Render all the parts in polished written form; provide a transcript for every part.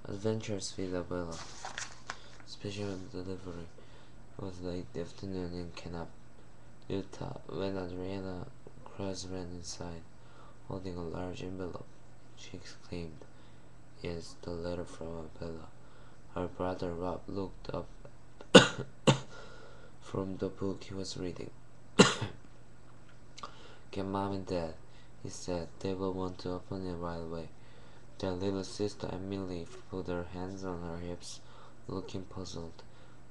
Adventures with Abuela. Special delivery was late afternoon in Canap, Utah, when Adriana Cruz ran inside, holding a large envelope. She exclaimed, "It's the letter from Abuela." Her brother Rob looked up from the book he was reading. "Get Mom and Dad," he said. "They will want to open it right away." Their little sister Emily put her hands on her hips, looking puzzled.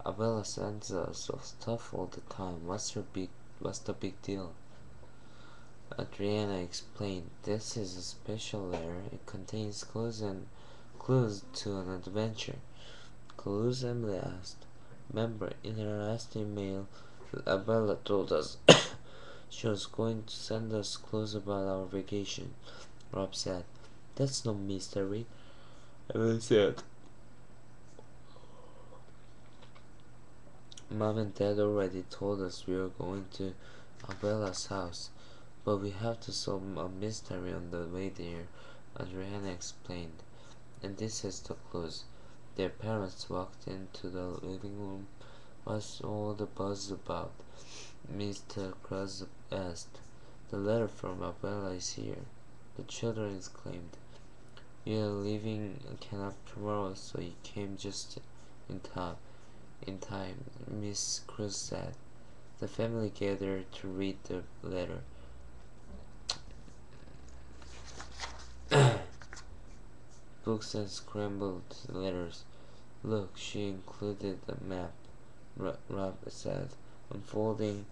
"Abuela sends us stuff all the time. What's the big deal?" Adriana explained. "This is a special letter. It contains clues to an adventure." "Clues?" Emily asked. "Remember, in her last email, Abuela told us she was going to send us clues about our vacation," Rob said. "That's no mystery," Emily said. "Mom and Dad already told us we were going to Abuela's house, but we have to solve a mystery on the way there," Adriana explained. "And this is the clues." Their parents walked into the living room. "What's all the buzz about?" Mr. Cruz asked. "The letter from Abuela is here," the children exclaimed. "We are leaving camp tomorrow, so you came just in time. Miss Cruz said. The family gathered to read the letter. Books and scrambled letters. "Look, she included a map," Rob said, unfolding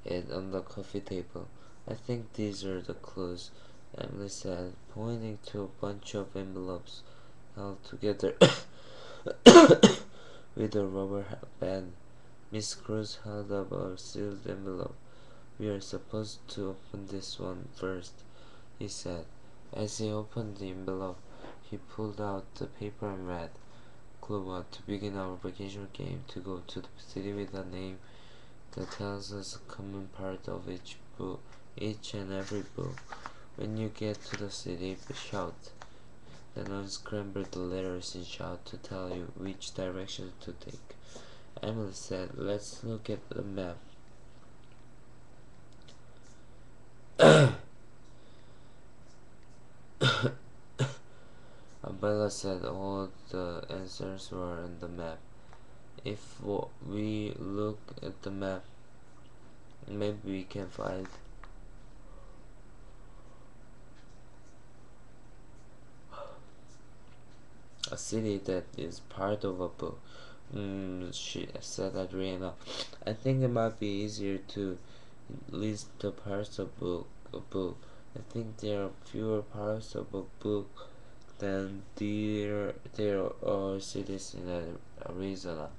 it on the coffee table. "I think these are the clues," Emily said, pointing to a bunch of envelopes held together with a rubber band. Miss Cruz held up a sealed envelope. "We are supposed to open this one first," he said. As he opened the envelope, he pulled out the paper and read, "Clue 1. To begin our vacation game, to go to the city with a name that tells us a common part of each and every book. When you get to the city, shout." Then unscramble the letters and shout to tell you which direction to take. Emily said, "Let's look at the map." Abuela said all the answers were on the map. "If we look at the map, maybe we can find a city that is part of a book." She said Adriana. "I think it might be easier to list the parts of a book. I think there are fewer parts of a book than there are cities in Arizona."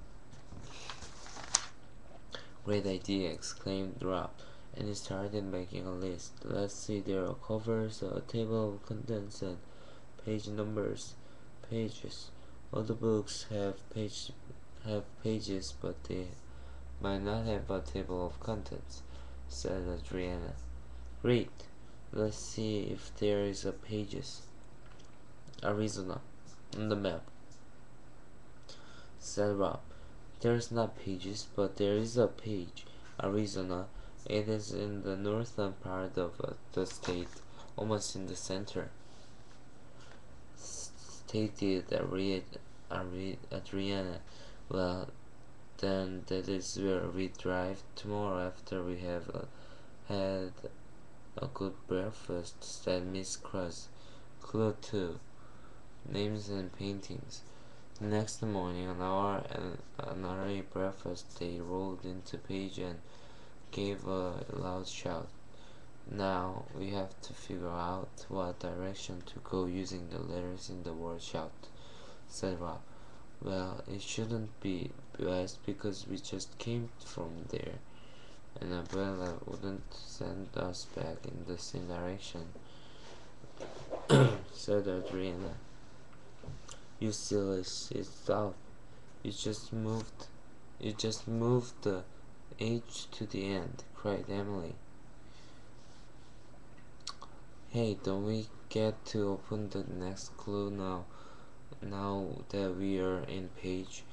"Great idea," exclaimed Rob, and he started making a list. "Let's see, there are covers, a table of contents, and page numbers." Pages. All the books have pages, but they might not have a table of contents," said Adriana. "Great. Let's see if there is a pages. Arizona on the map," said Rob. "There's not pages, but there is a page. Arizona. It is in the northern part of the state, almost in the center," stated Adriana. "Well, then that is where we drive tomorrow after we have had a good breakfast," said Miss Cruz. "Clue 2. Names and paintings." The next morning, an early breakfast, they rolled into Page and gave a loud shout. "Now we have to figure out what direction to go using the letters in the word shout," said Rob. "Well, it shouldn't be west because we just came from there, and Abuela wouldn't send us back in the same direction," said Adriana. "You silly, it's south. You just moved the H to the end," cried Emily. Hey, don't we get to open the next clue now? Now that we are in page,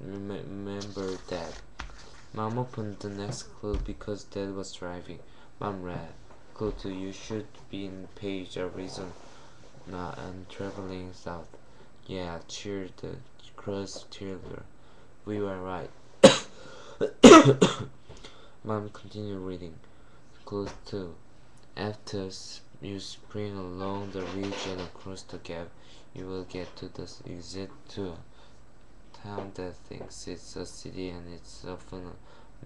remember that. Mom opened the next clue because Dad was driving. Mom read, "Clue 2, you should be in page a reason not and traveling south." Yeah, cheered the cross cheerleader. We were right. Mom continued reading. Clue 2. After you spring along the ridge and across the gap, you will get to the exit to a town that thinks it's a city and it's often a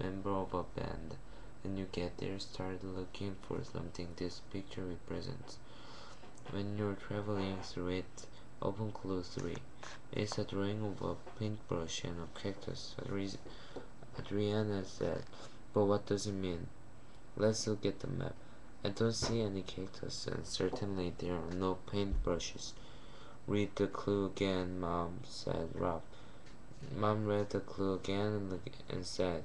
member of a band. When you get there, start looking for something this picture represents. When you're traveling through it, open clue 3. It's a drawing of a paintbrush and a cactus. Adriana said, "But what does it mean?" "Let's look at the map." "I don't see any cactus, and certainly there are no paintbrushes." "Read the clue again, Mom," said Rob. Mom read the clue again and said,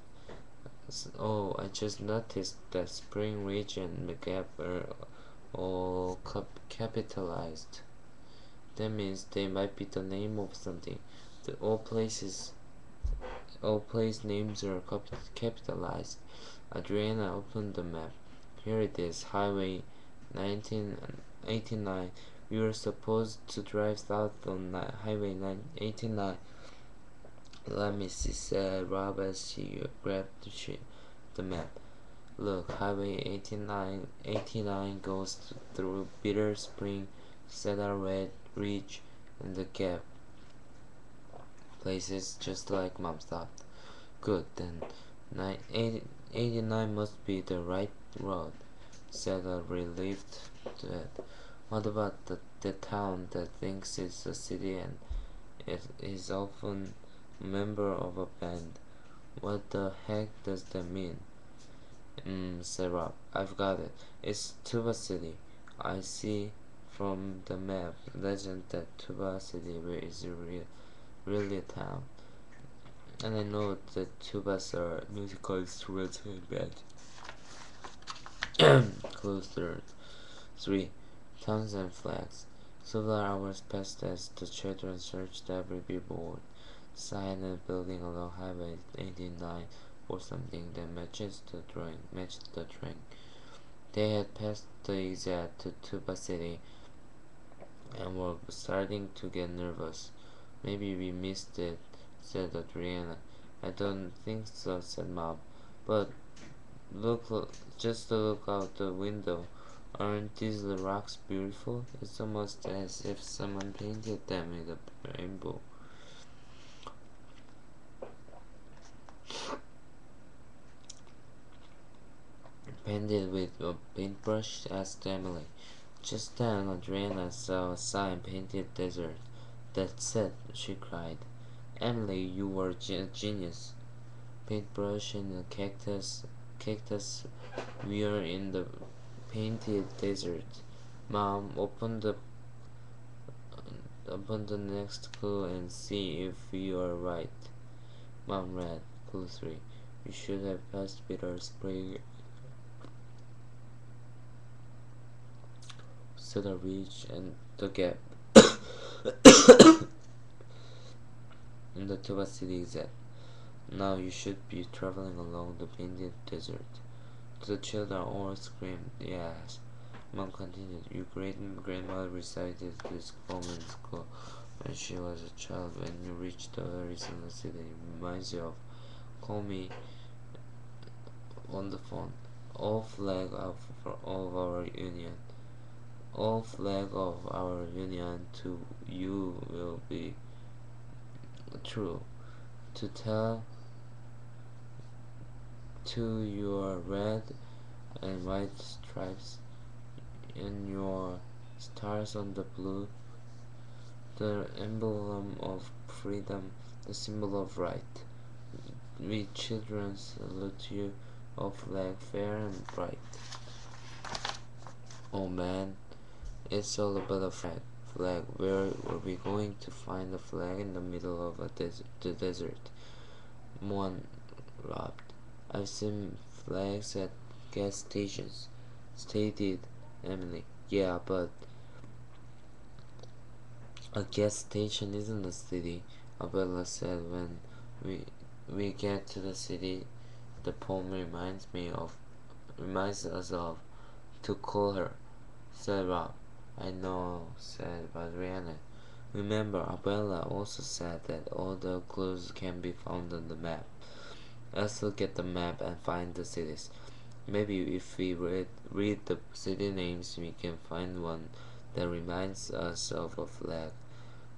"Oh, I just noticed that Spring Ridge and the Gap are all capitalized. That means they might be the name of something. The all place names are capitalized." Adriana opened the map. "Here it is, Highway 1989. We were supposed to drive south on Highway 989. "Let me see," said Rob as she grabbed the map. "Look, Highway 89 goes through Bitter Spring, Cedar Ridge, and the Gap. Places just like Mom thought." "Good, then 89 must be the right road," said a relieved Dad. "What about the town that thinks it's a city and it is often a member of a band? What the heck does that mean?" Said Rob. "I've got it. It's Tuba City. I see from the map legend that Tuba City is really a town. And I know that tubas are musical instruments and bands." Close third. 3. Towns and flags. Several hours passed as the children searched every billboard, sign, and building along Highway 89 for something that matched the drawing. They had passed the exit to Tuba City and were starting to get nervous. "Maybe we missed it," said Adriana. "I don't think so," said Mom. "But just look out the window. Aren't these rocks beautiful? It's almost as if someone painted them in a rainbow." "Painted with a paintbrush?" asked Emily. Just then Adriana saw a sign painted desert. "That's it!" she cried. "Emily, you were a genius. Paintbrush and a cactus. We are in the painted desert." Mom, open the next clue and see if we are right. Mom read clue 3. "We should have passed Bitter Spring, Cedar Ridge, and the Gap in the Tuba City exit. Now you should be traveling along the painted desert." The children all screamed, "Yes." Mom continued, "Your great-grandmother recited this poem in school when she was a child. When you reach the Arizona city, it reminds you of. Call me on the phone. All flag of our union. All flag of our union to you will be true. To tell to your red and white stripes and your stars on the blue, the emblem of freedom, the symbol of right. We children salute you, O flag fair and bright." "Oh man, it's all about a flag. Where were we going to find a flag in the middle of the desert?" One robbed. "I've seen flags at gas stations," stated Emily. Yeah, but a gas station isn't a city, Abuela said. When we we get to the city, the poem reminds us of to call her, said Rob. I know, said Adriana. Remember, Abuela also said that all the clues can be found on the map. Let's look at the map and find the cities. Maybe if we read the city names, we can find one that reminds us of a flag.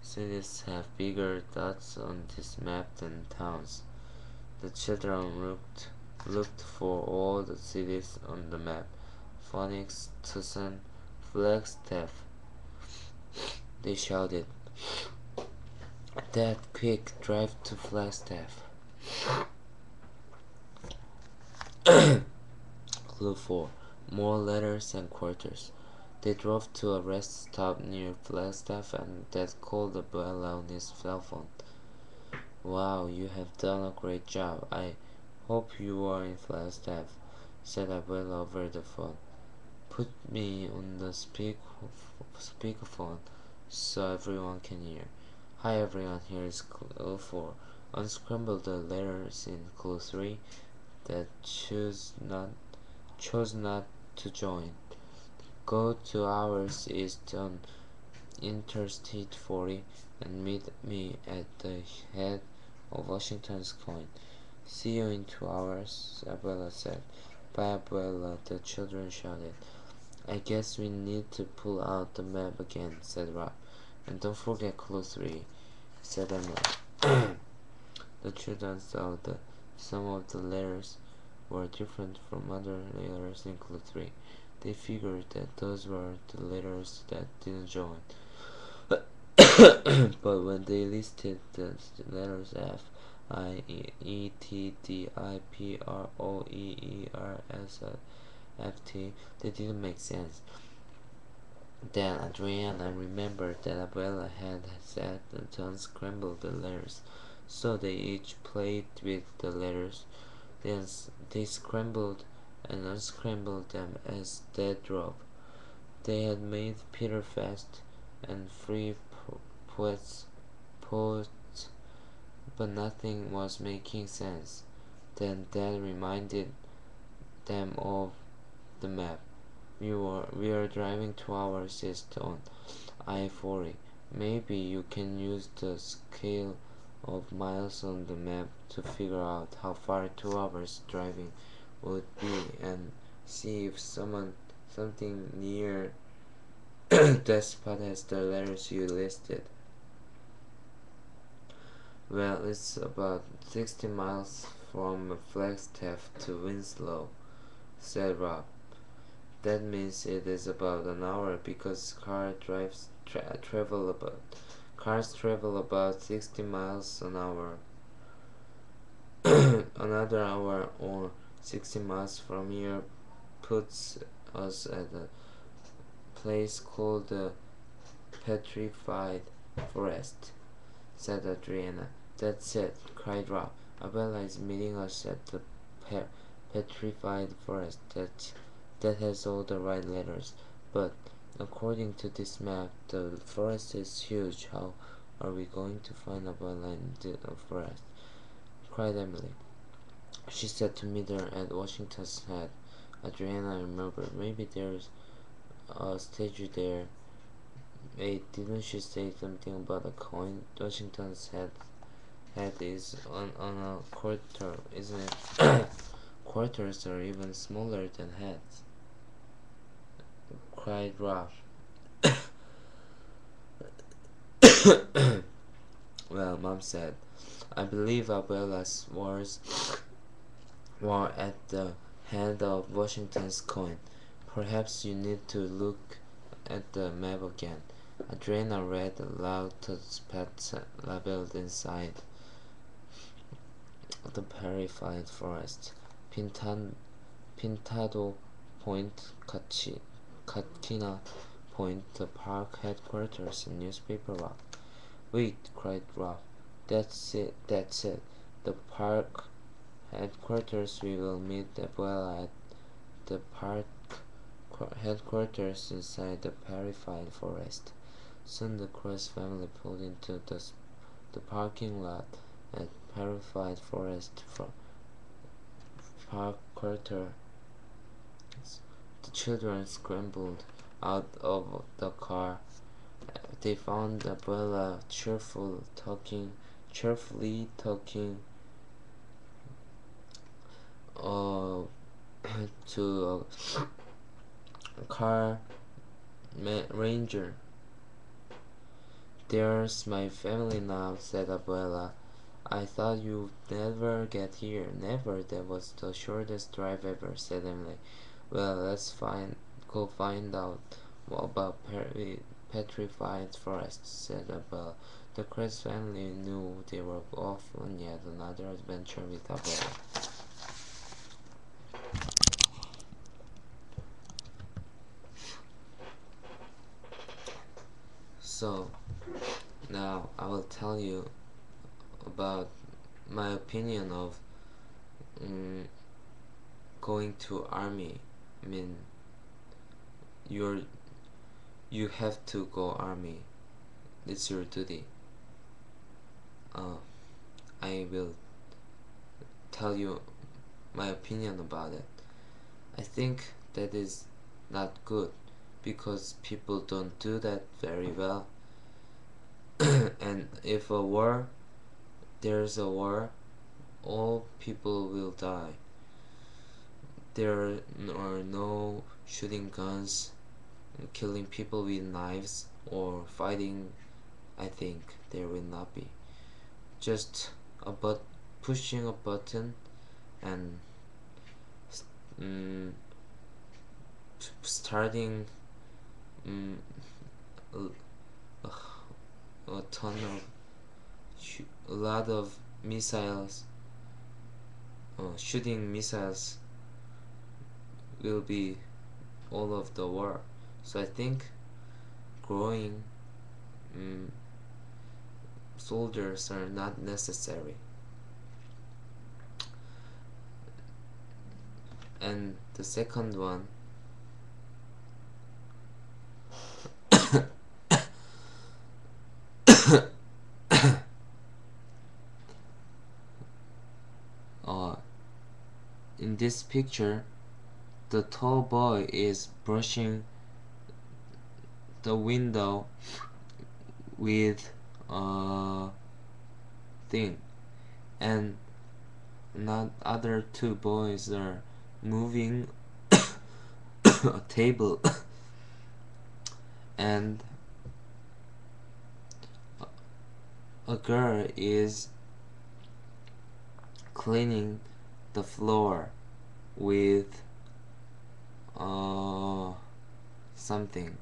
Cities have bigger dots on this map than towns. The children looked for all the cities on the map. Phoenix, Tucson, Flagstaff. They shouted. Dad, quick, drive to Flagstaff. Clue 4. More letters and quarters. They drove to a rest stop near Flagstaff and Dad called Abuela on his cell phone. Wow, you have done a great job. I hope you are in Flagstaff, said Abuela over the phone. Put me on the speakerphone so everyone can hear. Hi everyone, here is Clue 4. Unscramble the letters in Clue 3 that chose not to join. Go 2 hours east on Interstate 40 and meet me at the head of Washington's coin. See you in 2 hours, Abuela said. Bye, Abuela, the children shouted. I guess we need to pull out the map again, said Rob. And don't forget Clue 3, said Emily. The children saw that some of the letters were different from other letters in Clue 3. They figured that those were the letters that didn't join. But when they listed the letters F, I, E, T, D, I, P, R, O, E, E, R, S, F, T, they didn't make sense. Then Adriana remembered that Abuela had said to unscramble the letters, so they each played with the letters. Then they scrambled and unscrambled them as Dad drove. They had made Peter fast and free poets, but nothing was making sense. Then Dad reminded them of the map. We are driving 2 hours east on I-40. Maybe you can use the scale of miles on the map to figure out how far 2 hours driving would be and see if something near that spot has the letters you listed. Well, it's about 60 miles from Flagstaff to Winslow, said Rob. That means it is about an hour because cars travel about 60 miles an hour. Another hour or 60 miles from here puts us at a place called the Petrified Forest, said Adriana. That's it, cried Rob. Abuela is meeting us at the Petrified Forest. That has all the right letters, but according to this map, the forest is huge. How are we going to find Abuela in the forest? Cried Emily. She said to meet her at Washington's head. Adriana remembered. Maybe there's a statue there. Wait, didn't she say something about a coin? Washington's head is on a quarter, isn't it? Quarters are even smaller than heads, cried Rob. Well, Mom said, I believe Abuela's were at the head of Washington's coin. Perhaps you need to look at the map again. Adriana read aloud the spots labeled inside the Petrified Forest. Pintado Point, Katina Point, the park headquarters, and Newspaper Rock. Wait, cried Rob. That's it. The park headquarters. We will meet Abuela at the park headquarters inside the purified forest. Soon the Cross family pulled into the parking lot at purified forest headquarters. The children scrambled out of the car. They found Abuela cheerfully talking uh, to a car ranger. "There's my family now," said Abuela. "I thought you'd never get here." "Never. That was the shortest drive ever," said Emily. "Well, let's go find out about petrified forests," said Abuela. The Crest family knew they were off on yet another adventure with Abuela. So, now I will tell you about my opinion of going to army. I mean, you have to go army. It's your duty. I will tell you my opinion about it. I think that is not good because people don't do that very well. And if there's a war, all people will die. There are no shooting guns, killing people with knives, or fighting. I think there will not be. Just pushing a button and starting a, a ton of a lot of missiles, shooting missiles will be all of the war. So I think growing soldiers are not necessary. And the second one, in this picture, the tall boy is brushing the window with a thing, and not other two boys are moving a table and a girl is cleaning the floor with something.